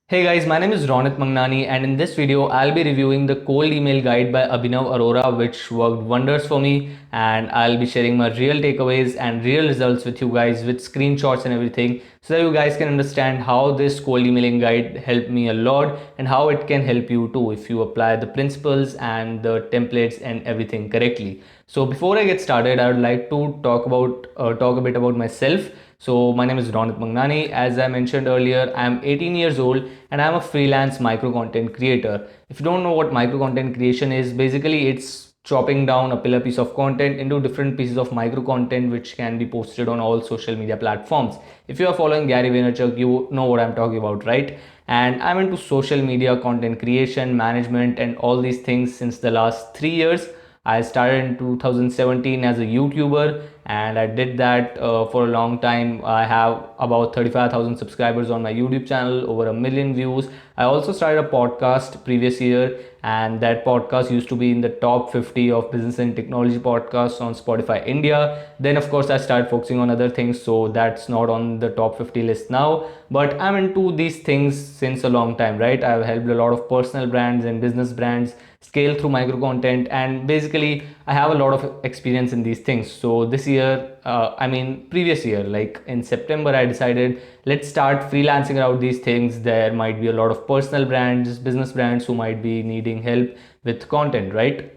Hey guys, my name is Ronit and in this video I'll be reviewing the cold email guide by Abhinav Arora which worked wonders for me, and I'll be sharing my real takeaways and real results with you guys with screenshots and everything so that you guys can understand how this cold emailing guide helped me a lot and how it can help you too if you apply the principles and the templates and everything correctly. So before I get started, I would like to talk a bit about myself. So my name is Ronit Mangnani. As I mentioned earlier, I'm 18 years old and I'm a freelance micro content creator. If you don't know what micro content creation is, basically it's chopping down a pillar piece of content into different pieces of micro content which can be posted on all social media platforms. If you are following Gary Vaynerchuk, you know what I'm talking about, right? And I'm into social media content creation, management, and all these things since the last 3 years. I started in 2017 as a YouTuber and I did that for a long time. I have about 35,000 subscribers on my YouTube channel, over a million views. I also started a podcast previous year, and that podcast used to be in the top 50 of business and technology podcasts on Spotify India. Then of course I started focusing on other things, so that's not on the top 50 list now, but I'm into these things since a long time, right? I've helped a lot of personal brands and business brands scale through micro content, and basically I have a lot of experience in these things. So this year, previous year, like in September, I decided let's start freelancing out these things. There might be a lot of personal brands, business brands who might be needing help with content, right?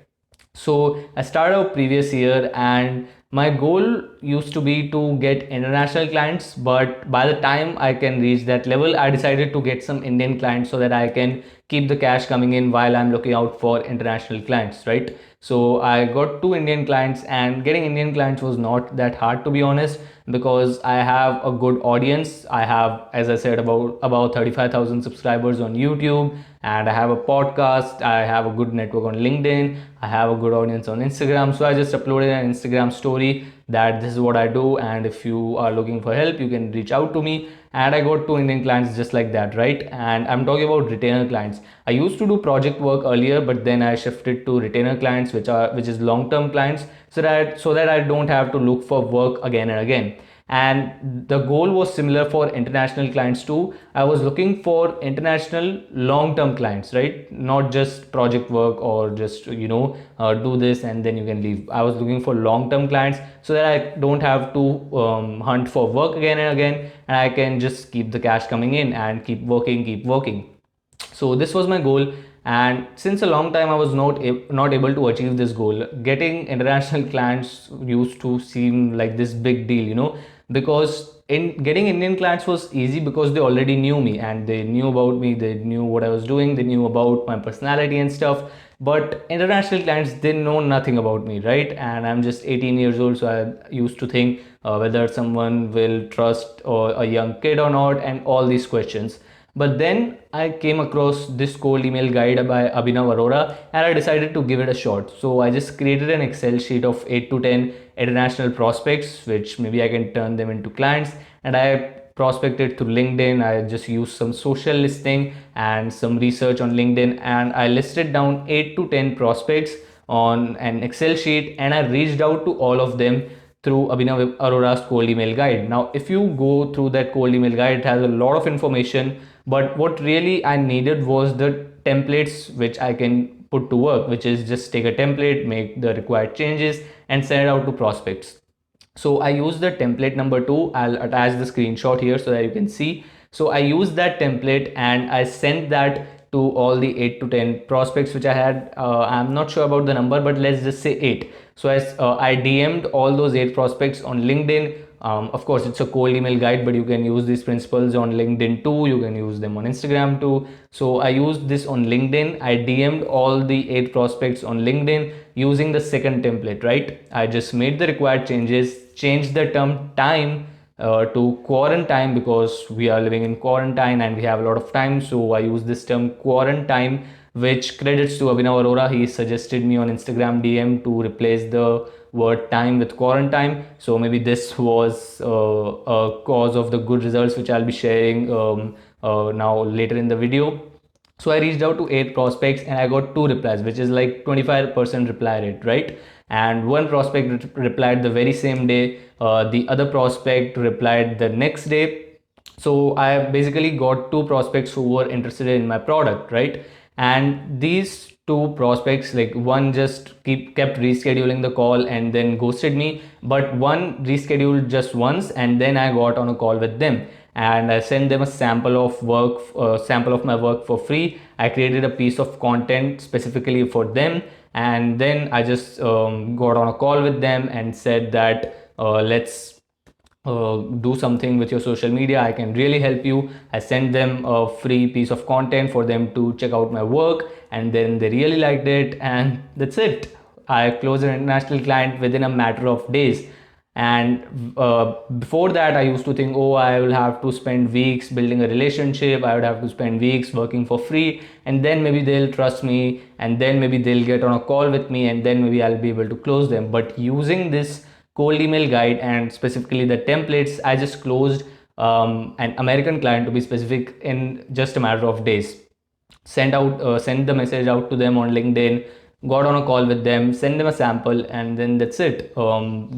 So I started out previous year, and my goal used to be to get international clients, but by the time I can reach that level, I decided to get some Indian clients so that I can keep the cash coming in while I'm looking out for international clients, right? So I got two Indian clients, and getting Indian clients was not that hard, to be honest, because I have a good audience. I have, as I said, about 35,000 subscribers on YouTube, and I have a podcast. I have a good network on LinkedIn. I have a good audience on Instagram. So I just uploaded an Instagram story that this is what I do, and if you are looking for help, you can reach out to me. And I got two Indian clients just like that, right? And I'm talking about retainer clients. I used to do project work earlier, but then I shifted to retainer clients, which is long-term clients, so that I don't have to look for work again and again. And the goal was similar for international clients too. I was looking for international long-term clients, right? Not just project work or just do this and then you can leave. I was looking for long-term clients so that I don't have to hunt for work again and again, and I can just keep the cash coming in and keep working. So this was my goal, and since a long time I was not able to achieve this goal. Getting international clients used to seem like this big deal, because in getting Indian clients was easy because they already knew me and they knew about me, they knew what I was doing, they knew about my personality and stuff. But international clients, they know nothing about me, right? And I'm just 18 years old, so I used to think whether someone will trust or a young kid or not, and all these questions. But then I came across this cold email guide by Abhinav Arora, and I decided to give it a shot. So I just created an Excel sheet of 8 to 10 international prospects, which maybe I can turn them into clients. And I prospected through LinkedIn. I just used some social listing and some research on LinkedIn, and I listed down 8 to 10 prospects on an Excel sheet, and I reached out to all of them through Abhinav Arora's cold email guide. Now, if you go through that cold email guide, it has a lot of information, but what really I needed was the templates which I can put to work, which is just take a template, make the required changes, and send it out to prospects. So I use the template number 2. I'll attach the screenshot here so that you can see. So I use that template and I sent that to all the 8 to 10 prospects which I had. I'm not sure about the number, but let's just say 8. So I DM'd all those 8 prospects on LinkedIn. Of course, it's a cold email guide, but you can use these principles on LinkedIn too. You can use them on Instagram too. So I used this on LinkedIn. I DM'd all the 8 prospects on LinkedIn using the second template, right? I just made the required changes, changed the term time to quarantine because we are living in quarantine and we have a lot of time. So I use this term quarantine, which credits to Abhinav Arora. He suggested me on Instagram DM to replace the word time with quarantine. So maybe this was a cause of the good results which I'll be sharing now later in the video. So I reached out to 8 prospects and I got 2 replies, which is like 25% reply rate, right? And one prospect replied the very same day. The other prospect replied the next day. So I basically got two prospects who were interested in my product, right? And these two prospects, like one just kept rescheduling the call and then ghosted me, but one rescheduled just once, and then I got on a call with them and I sent them a sample of work, sample of my work for free. I created a piece of content specifically for them, and then I just got on a call with them and said that let's do something with your social media. I can really help you. I sent them a free piece of content for them to check out my work, and then they really liked it, and that's it. I closed an international client within a matter of days. And before that, I used to think, oh, I will have to spend weeks building a relationship, I would have to spend weeks working for free, and then maybe they'll trust me, and then maybe they'll get on a call with me, and then maybe I'll be able to close them. But using this cold email guide and specifically the templates, I just closed an American client, to be specific, in just a matter of days. Sent the message out to them on LinkedIn, got on a call with them, send them a sample, and then that's it.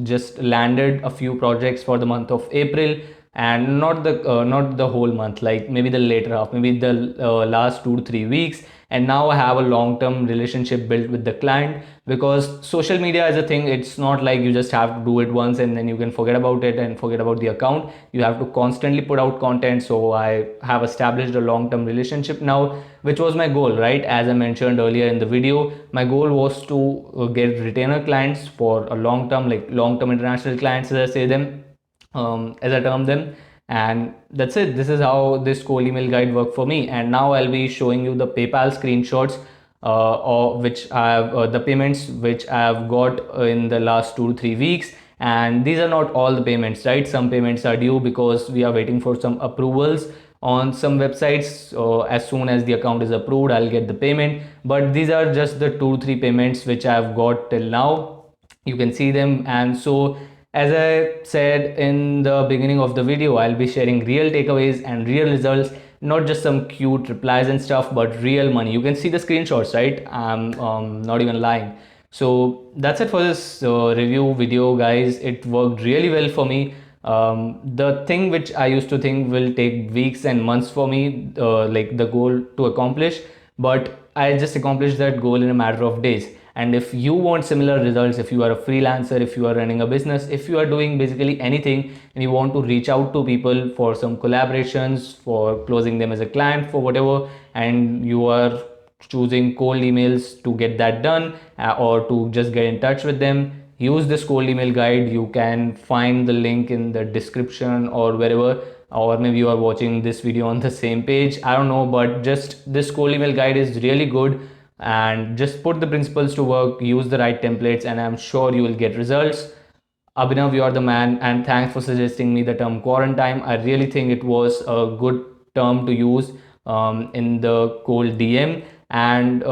Just landed a few projects for the month of April, and not the whole month, like maybe the later half, maybe the last 2 to 3 weeks. And now I have a long-term relationship built with the client, because social media is a thing. It's not like you just have to do it once and then you can forget about it and forget about the account. You have to constantly put out content. So I have established a long-term relationship now, which was my goal, right? As I mentioned earlier in the video, my goal was to get retainer clients for a long-term, like long-term international clients, as I say them, as I term them. And that's it. This is how this cold email guide worked for me. And now I'll be showing you the PayPal screenshots, or which I have the payments which I have got in the last 2 to 3 weeks. And these are not all the payments, right? Some payments are due because we are waiting for some approvals on some websites. So as soon as the account is approved, I'll get the payment. But these are just the 2 3 payments which I've got till now. You can see them. And so, as I said in the beginning of the video, I'll be sharing real takeaways and real results, not just some cute replies and stuff, but real money. You can see the screenshots, right? I'm not even lying. So that's it for this review video, guys. It worked really well for me. The thing which I used to think will take weeks and months for me, like the goal to accomplish, but I just accomplished that goal in a matter of days. And if you want similar results, if you are a freelancer, if you are running a business, if you are doing basically anything and you want to reach out to people for some collaborations, for closing them as a client, for whatever, and you are choosing cold emails to get that done, or to just get in touch with them, use this cold email guide. You can find the link in the description or wherever, or maybe you are watching this video on the same page, I don't know. But just this cold email guide is really good, and just put the principles to work, use the right templates, and I'm sure you will get results. Abhinav, you are the man, and thanks for suggesting me the term quarantine. I really think it was a good term to use in the cold DM. And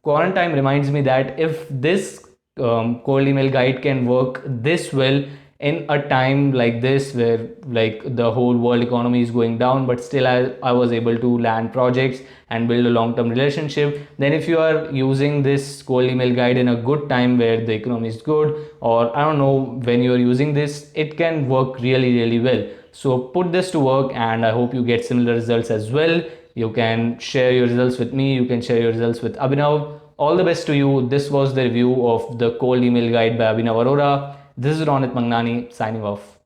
quarantine reminds me that if this cold email guide can work this well in a time like this, where like the whole world economy is going down, but still I was able to land projects and build a long-term relationship, then if you are using this cold email guide in a good time where the economy is good, or I don't know, when you are using this, it can work really, really well. So put this to work, and I hope you get similar results as well. You can share your results with me, you can share your results with Abhinav. All the best to you. This was the review of the cold email guide by Abhinav Arora. This is Ronit Mangnani signing off.